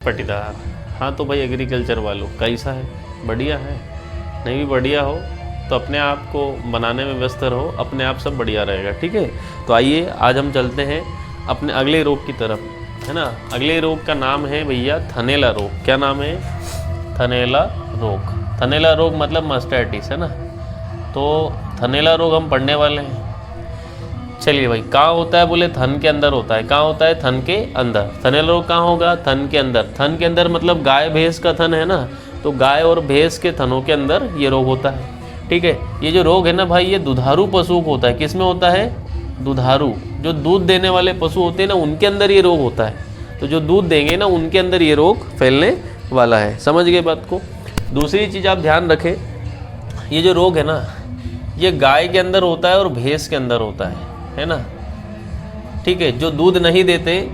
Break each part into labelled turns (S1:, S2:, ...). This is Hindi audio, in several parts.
S1: पटीदार। हाँ तो भाई एग्रीकल्चर वालों कैसा है, बढ़िया है? नहीं भी बढ़िया हो तो अपने आप को बनाने में व्यस्त रहो, अपने आप सब बढ़िया रहेगा। ठीक है, तो आइए आज हम चलते हैं अपने अगले रोग की तरफ, है ना। अगले रोग का नाम है भैया थनैला रोग। क्या नाम है? थनैला रोग। थनैला रोग मतलब मास्टाइटिस, है ना। तो थनैला रोग हम पढ़ने वाले हैं। चलिए भाई, कहाँ होता है? बोले थन के अंदर होता है। कहाँ होता है? थन के अंदर। थनैला रोग कहाँ होगा? थन के अंदर। थन के अंदर मतलब गाय भैंस का थन है ना, तो गाय और भैंस के थनों के अंदर ये रोग होता है। ठीक है, ये जो रोग है ना भाई, ये दुधारू पशुओं को होता है। किस में होता है? दुधारू, जो दूध देने वाले पशु होते हैं ना, उनके अंदर ये रोग होता है। तो जो दूध देंगे ना, उनके अंदर ये रोग फैलने वाला है। समझ गए बात को? दूसरी चीज़ आप ध्यान रखें, ये जो रोग है ना, ये गाय के अंदर होता है और भैंस के अंदर होता है ना। ठीक है, जो दूध नहीं देते,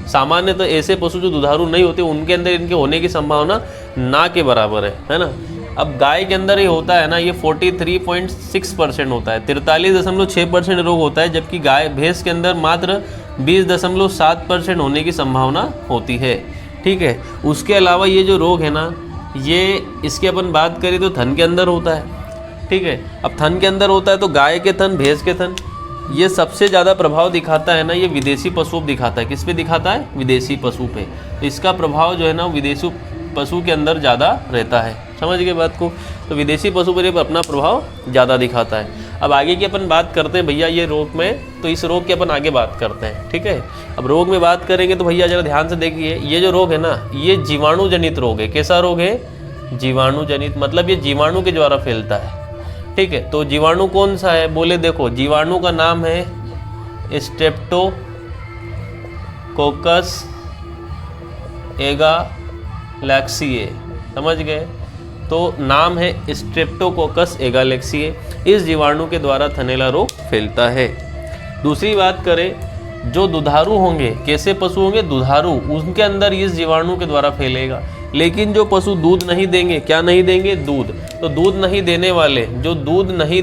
S1: सामान्य तो ऐसे पशु जो दुधारू नहीं होते, उनके अंदर इनके होने की संभावना ना के बराबर है ना। अब गाय के अंदर ये होता है ना, ये 43.6% होता है, 43.6% रोग होता है, जबकि गाय भैंस के अंदर मात्र 20.7% होने की संभावना होती है। ठीक है, उसके अलावा ये जो रोग है ना, ये इसकी अपन बात करें तो थन के अंदर होता है। ठीक है, अब थन के अंदर होता है तो गाय के थन, भैंस के थन, ये सबसे ज़्यादा प्रभाव दिखाता है ना, ये विदेशी पशु पे दिखाता है। किस पे दिखाता है? विदेशी पशु पे। तो इसका प्रभाव जो है ना, विदेशी पशु के अंदर ज़्यादा रहता है। समझ गए बात को? तो विदेशी पशु पर अपना प्रभाव ज़्यादा दिखाता है। अब आगे की अपन बात करते हैं भैया ये रोग में, तो इस रोग की अपन आगे बात करते हैं। ठीक है, अब रोग में बात करेंगे तो भैया ज़रा ध्यान से देखिए, ये जो रोग है ना, ये जीवाणु जनित रोग है। कैसा रोग है? जीवाणु जनित, मतलब ये जीवाणु के द्वारा फैलता है। ठीक है, तो जीवाणु कौन सा है? बोले देखो, जीवाणु का नाम है स्ट्रेप्टोकोकस एगालैक्सिए। समझ गए? तो नाम है स्ट्रेप्टोकोकस एगालैक्सिए। इस जीवाणु के द्वारा थनैला रोग फैलता है। दूसरी बात करें, जो दुधारू होंगे, कैसे पशु होंगे? दुधारू, उनके अंदर इस जीवाणु के द्वारा फैलेगा। लेकिन जो पशु दूध नहीं देंगे, क्या नहीं देंगे? दूध। तो दूध नहीं देने वाले, जो दूध नहीं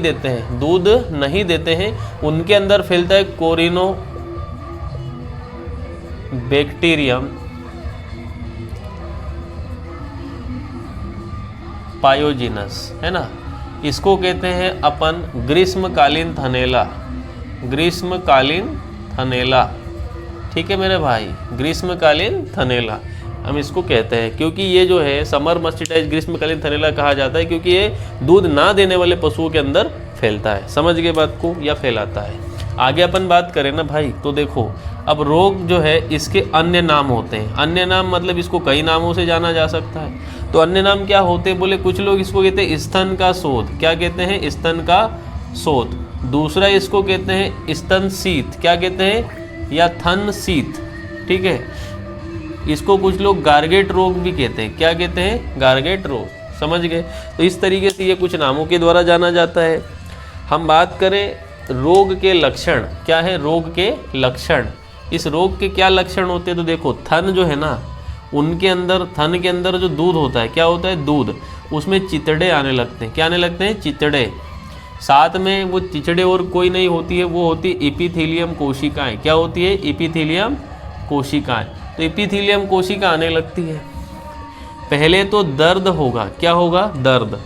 S1: देते हैं, उनके अंदर फैलता है कोरिनो बैक्टीरियम पायोजिनस, है ना। इसको कहते हैं अपन ग्रीष्मकालीन थनैला। ग्रीष्मकालीन थनैला, ठीक है मेरे भाई, ग्रीष्मकालीन थनैला हम इसको कहते हैं, क्योंकि ये जो है समर मास्टाइटिस ग्रीष्मकालीन थनैला कहा जाता है, क्योंकि ये दूध ना देने वाले पशुओं के अंदर फैलता है। समझ गए बात को? या फैलाता है। आगे अपन बात करें ना भाई, तो देखो, अब रोग जो है इसके अन्य नाम होते हैं। अन्य नाम मतलब इसको कई नामों से जाना जा सकता है। तो अन्य नाम क्या होते हैं? बोले कुछ लोग इसको कहते हैं स्तन का शोथ। क्या कहते हैं? स्तन का शोथ। दूसरा इसको कहते हैं स्तन शीत। क्या कहते हैं? या थन शीत। ठीक है, इसको कुछ लोग गार्गेट रोग भी कहते हैं। क्या कहते हैं? गार्गेट रोग। समझ गए? तो इस तरीके से ये कुछ नामों के द्वारा जाना जाता है। हम बात करें रोग के लक्षण, क्या है रोग के लक्षण? इस रोग के क्या लक्षण होते हैं? तो देखो, थन जो है ना, उनके अंदर, थन के अंदर जो दूध होता है, क्या होता है? दूध। उसमें चितड़े आने लगते हैं। क्या आने लगते हैं? चितड़े। साथ में वो चिचड़े और कोई नहीं होती है, वो होती है एपिथेलियम कोशिकाएं। क्या होती है? एपिथेलियम कोशिकाएं। तो एपिथेलियम कोशिका आने लगती है। पहले तो दर्द होगा। क्या होगा? दर्द।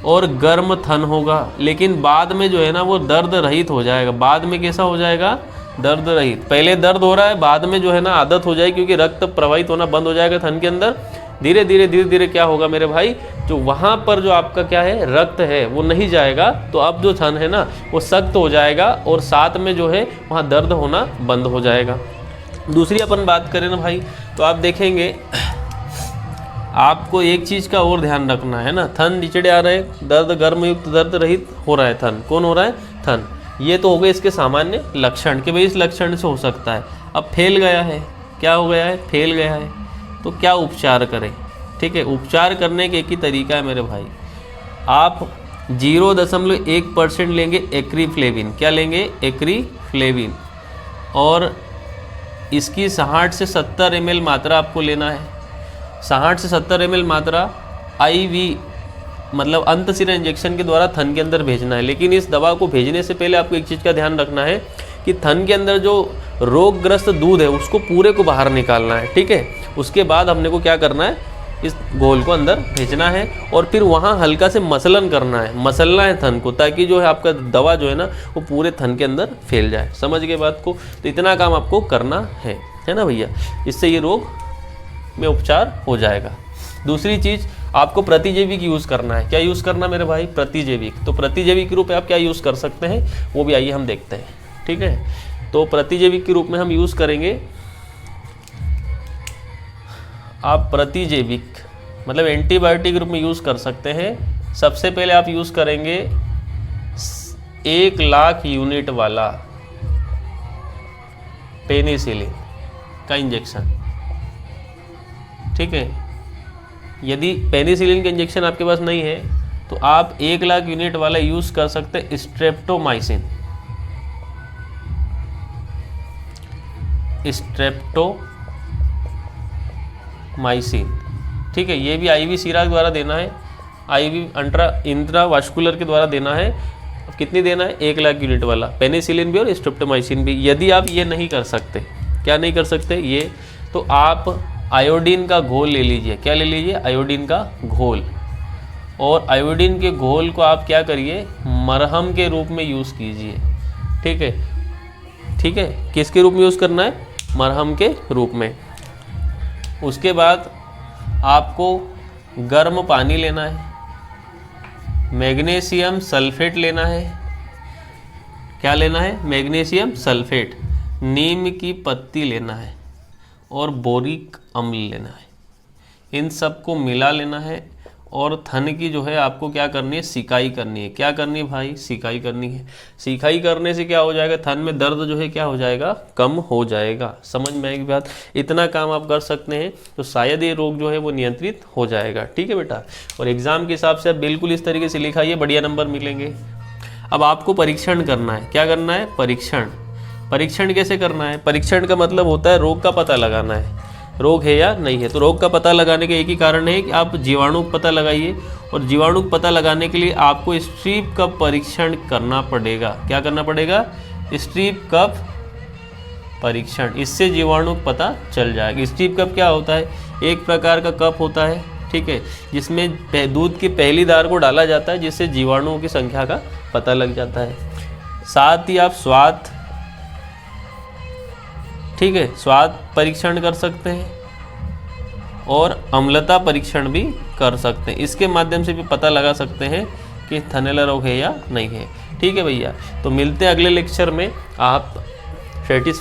S1: और गर्म थन होगा, लेकिन बाद में जो है ना, वो दर्द रहित हो जाएगा। बाद में कैसा हो जाएगा? दर्द रहित। पहले दर्द हो रहा है, बाद में जो है ना आदत हो जाएगी, क्योंकि रक्त प्रवाहित होना बंद हो जाएगा थन के अंदर। धीरे धीरे क्या होगा मेरे भाई, जो वहाँ पर जो आपका क्या है, रक्त है, वो नहीं जाएगा। तो अब जो थन है ना, वो सख्त हो जाएगा, और साथ में जो है वहाँ दर्द होना बंद हो जाएगा। दूसरी अपन बात करें ना भाई, तो आप देखेंगे, आपको एक चीज़ का और ध्यान रखना है ना, थन निचड़े आ रहे हैं, दर्द गर्म युक्त, दर्द रहित हो रहा है थन। कौन हो रहा है? थन। ये तो हो गए इसके सामान्य लक्षण, कि भाई इस लक्षण से हो सकता है। अब फैल गया है, क्या हो गया है? फैल गया है, तो क्या उपचार करें? ठीक है, उपचार करने के एक ही तरीका है मेरे भाई। आप 0.1% लेंगे एक्रीफ्लेविन। क्या लेंगे? एक्रीफ्लेविन। और इसकी 60 से 70 ml मात्रा आपको लेना है। 60 से 70 ml मात्रा IV, मतलब अंतःशिरा इंजेक्शन के द्वारा थन के अंदर भेजना है। लेकिन इस दवा को भेजने से पहले आपको एक चीज़ का ध्यान रखना है कि थन के अंदर जो रोगग्रस्त दूध है उसको पूरे को बाहर निकालना है। ठीक है, उसके बाद हमने को क्या करना है, इस घोल को अंदर भेजना है और फिर वहाँ हल्का से मसलन करना है, मसलना है थन को, ताकि जो है आपका दवा जो है ना वो पूरे थन के अंदर फैल जाए। समझ गए बात को? तो इतना काम आपको करना है ना भैया, इससे ये रोग में उपचार हो जाएगा। दूसरी चीज़, आपको प्रतिजैविक यूज़ करना है। क्या यूज़ करना मेरे भाई? प्रतिजैविक। तो प्रतिजैविक के रूप में आप क्या यूज़ कर सकते हैं वो भी आइए हम देखते हैं, ठीक है। तो प्रतिजैविक के रूप में हम यूज़ करेंगे, आप प्रतिजैविक मतलब एंटीबायोटिक के रूप में यूज़ कर सकते हैं। सबसे पहले आप यूज़ करेंगे 1,00,000 यूनिट वाला पेनिसिलिन का इंजेक्शन, ठीक है। यदि पेनिसिलिन का इंजेक्शन आपके पास नहीं है तो आप 1,00,000 यूनिट वाला यूज़ कर सकते हैं स्ट्रेप्टोमाइसिन। स्ट्रेप्टोमाइसिन, ठीक है। ये भी आईवी सीराज द्वारा देना है, आईवी इंट्रावास्कुलर के द्वारा देना है। अब कितनी देना है? 1,00,000 यूनिट वाला पेनिसिलिन भी और स्ट्रेप्टोमाइसिन भी। यदि आप ये नहीं कर सकते, क्या नहीं कर सकते ये, तो आप आयोडीन का घोल ले लीजिए। क्या ले लीजिए? आयोडीन का घोल। और आयोडीन के घोल को आप क्या करिए, मरहम के रूप में यूज़ कीजिए, ठीक है। ठीक है, किसके रूप में यूज़ करना है? मरहम के रूप में। उसके बाद आपको गर्म पानी लेना है, मैग्नीशियम सल्फेट लेना है। क्या लेना है? Magnesium sulphate. नीम की पत्ती लेना है और बोरिक अम्ल लेना है। इन सब को मिला लेना है और थन की जो है आपको क्या करनी है? सिकाई करनी है। क्या करनी है भाई? सिकाई करनी है। सिकाई करने से क्या हो जाएगा? थन में दर्द जो है क्या हो जाएगा? कम हो जाएगा। समझ में आएगी बात? इतना काम आप कर सकते हैं तो शायद ये रोग जो है वो नियंत्रित हो जाएगा, ठीक है बेटा। और एग्जाम के हिसाब से आप बिल्कुल इस तरीके से लिखाइए, बढ़िया नंबर मिलेंगे। अब आपको परीक्षण करना है। क्या करना है? परीक्षण। परीक्षण कैसे करना है? परीक्षण का मतलब होता है रोग का पता लगाना है, रोग है या नहीं है। तो रोग का पता लगाने का एक ही कारण है कि आप जीवाणु का पता लगाइए, और जीवाणु का पता लगाने के लिए आपको स्ट्रीप कप परीक्षण करना पड़ेगा। क्या करना पड़ेगा? स्ट्रीप कप परीक्षण। इससे जीवाणु का पता चल जाएगा। स्ट्रीप कप क्या होता है? एक प्रकार का कप होता है, ठीक है, जिसमें दूध की पहली धार को डाला जाता है, जिससे जीवाणुओं की संख्या का पता लग जाता है। साथ ही आप स्वाद, ठीक है, स्वाद परीक्षण कर सकते हैं और अम्लता परीक्षण भी कर सकते हैं। इसके माध्यम से भी पता लगा सकते हैं कि थनैला रोग है या नहीं है, ठीक है भैया। तो मिलते हैं अगले लेक्चर में। आप